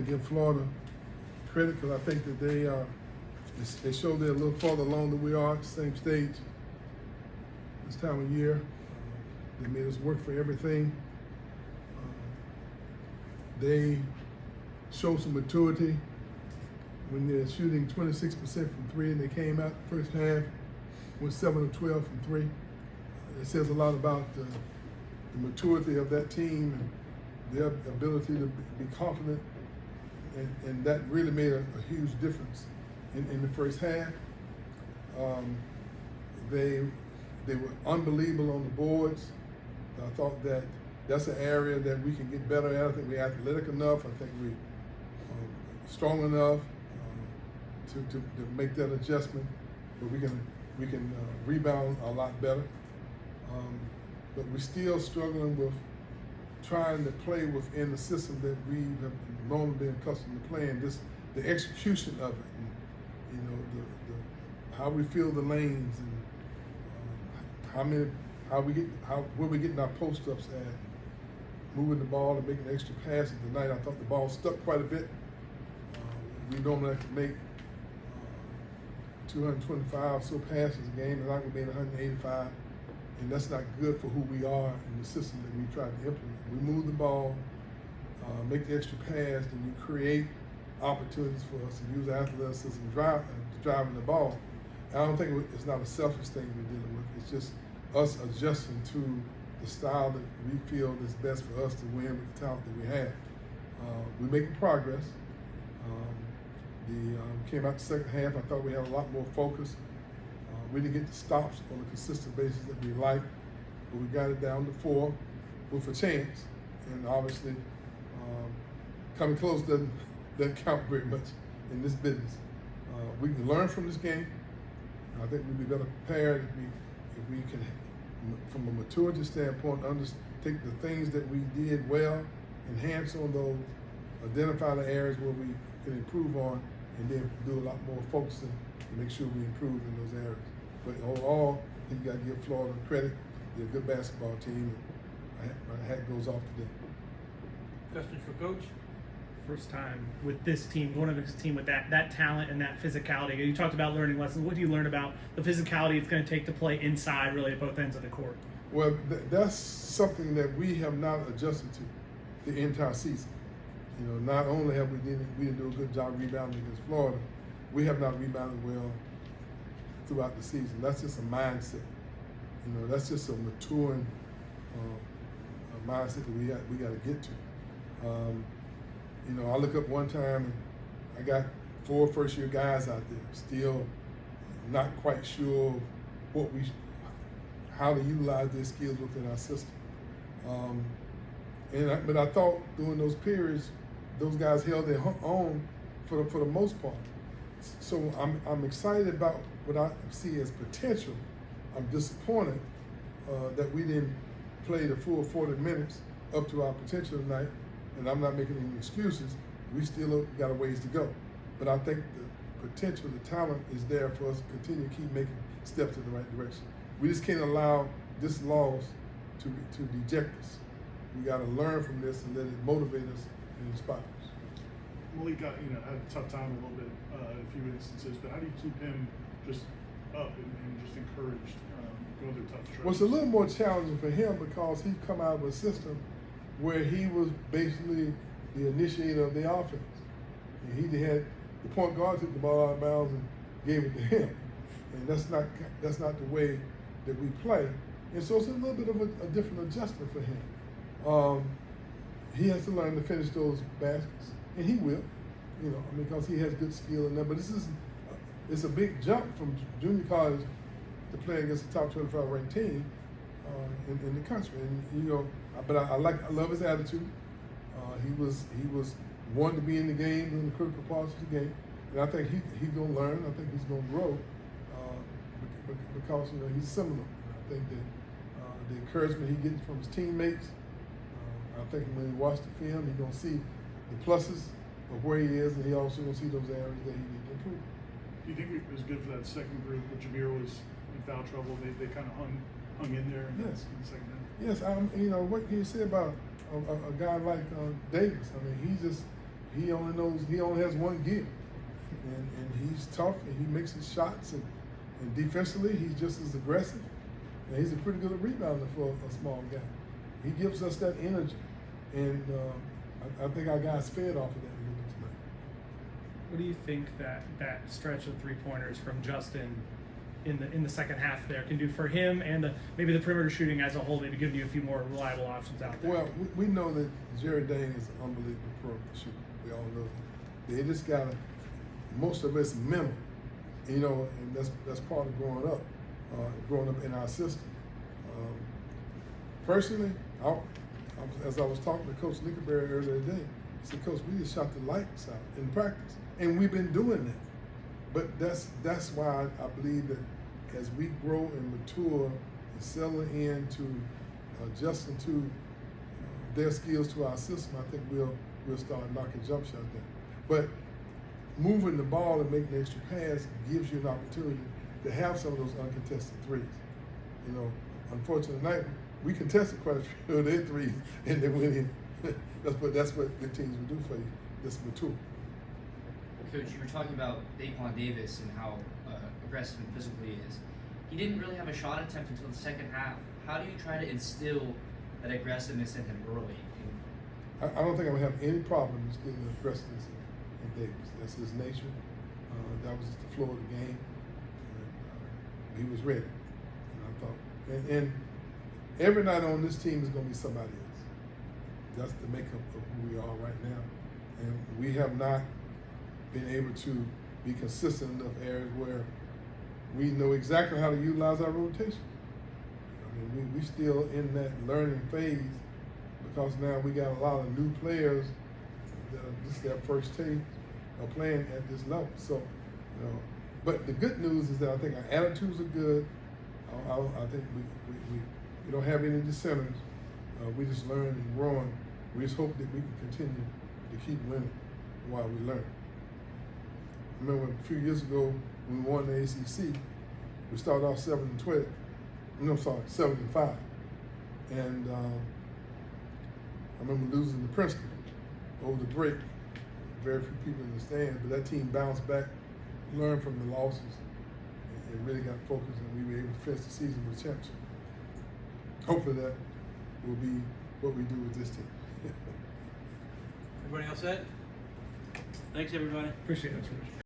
Give Florida credit because I think that they show they're a little farther along than we are at the same stage this time of year. They made us work for everything. They showed some maturity when they're shooting 26% from three, and they came out the first half with 7 of 12 from three. It says a lot about the maturity of that team and their ability to be confident, and that really made a huge difference in the first half. They were unbelievable on the boards. I thought that that's an area that we can get better at. I think we're athletic enough. I think we're strong enough to make that adjustment, but we can rebound a lot better. But we're still struggling with trying to play within the system that we have normally been accustomed to playing. The execution of it, and, how we fill the lanes, and where we getting our post ups at, moving the ball and making extra passes. Tonight I thought the ball stuck quite a bit. We normally have to make 225 so passes a game, and like we're being 185. And that's not good for who we are in the system that we try to implement. We move the ball, make the extra pass, and you create opportunities for us to use athleticism driving the ball. And I don't think it's not a selfish thing we're dealing with. It's just us adjusting to the style that we feel is best for us to win with the talent that we have. We're making progress. Came out the second half, I thought we had a lot more focus. We didn't get the stops on a consistent basis that we like, but we got it down to 4 with a chance. And obviously, coming close doesn't count very much in this business. We can learn from this game. I think we'd be better prepared if we can, from a maturity standpoint, take the things that we did well, enhance on those, identify the areas where we can improve on, and then do a lot more focusing to make sure we improve in those areas. But overall, I think you got to give Florida credit. They're a good basketball team, and my hat goes off to them. Question for Coach? First time with this team, going to this team with that talent and that physicality. You talked about learning lessons. What do you learn about the physicality it's going to take to play inside, really, at both ends of the court? Well, that's something that we have not adjusted to the entire season. Not only have we didn't do a good job rebounding against Florida, we have not rebounded well throughout the season. That's just a mindset. That's just a maturing mindset that we got to get to. I look up one time and I got 4 first-year guys out there, still not quite sure how to utilize their skills within our system. But I thought during those periods, those guys held their own for the most part. So I'm excited about what I see as potential. I'm disappointed that we didn't play the full 40 minutes up to our potential tonight, and I'm not making any excuses. We still got a ways to go. But I think the potential, the talent is there for us to continue to keep making steps in the right direction. We just can't allow this loss to deject us. We got to learn from this and let it motivate us and inspire us. Malik had a tough time a little bit in a few instances, but how do you keep him just up and just encouraged going through tough stretches? Well, it's a little more challenging for him because he's come out of a system where he was basically the initiator of the offense. And he had the point guard took the ball out of bounds and gave it to him, and that's not the way that we play. And so it's a little bit of a different adjustment for him. He has to learn to finish those baskets, and he will, because he has good skill in that. But it's a big jump from junior college to play against the top 25 ranked team in the country. And but I love his attitude. He was wanting to be in the game in the critical parts of the game, and I think he's gonna learn. I think he's gonna grow because he's Seminole. I think that the encouragement he gets from his teammates. I think when he watches the film, he's gonna see the pluses of where he is, and he also gonna see those areas that he needs to improve. Do you think it was good for that second group when Jameer was in foul trouble? They kind of hung in there in the second half? Yes, what can you say about a guy like Davis? I mean, he only has one gear, and he's tough and he makes his shots and defensively he's just as aggressive, and he's a pretty good rebounder for a small guy. He gives us that energy, and I think our guys fed off of that a little bit tonight. What do you think that stretch of 3-pointers from Justin in the second half there can do for him and maybe the perimeter shooting as a whole, maybe giving you a few more reliable options out there? Well, we know that Jared Dane is an unbelievable perimeter shooter. We all know that. They just got most of it's mental, and that's part of growing up in our system. Personally, as I was talking to Coach Nickerberry earlier today, I said, Coach, we just shot the lights out in practice, and we've been doing that. But that's why I believe that as we grow and mature and settle into adjusting to their skills to our system, I think we'll start knocking jump shots down. But moving the ball and making the extra pass gives you an opportunity to have some of those uncontested threes. Unfortunately tonight we contested quite a few of their threes and they went in. That's what good teams will do for you. That's mature. Coach, you were talking about Daquan Davis and how aggressive and physical he is. He didn't really have a shot attempt until the second half. How do you try to instill that aggressiveness in him early? I don't think I would have any problem instilling the aggressiveness in Davis. That's his nature. That was just the flow of the game. He was ready. And I thought, and every night on this team is going to be somebody else. That's the makeup of who we are right now. And we have not been able to be consistent in enough areas where we know exactly how to utilize our rotation. I mean, we still in that learning phase because now we got a lot of new players that are just their first taste of playing at this level. So, but the good news is that I think our attitudes are good. I think we don't have any dissenters. We just learn and growing. We just hope that we can continue to keep winning while we learn. I remember a few years ago when we won the ACC, we started off 7-12. No, sorry, 7-5. And I remember losing to Princeton over the break. Very few people in the stands, but that team bounced back, learned from the losses, and really got focused, and we were able to finish the season with a championship. Hopefully that will be what we do with this team. Everybody else set? Thanks, everybody. Appreciate it.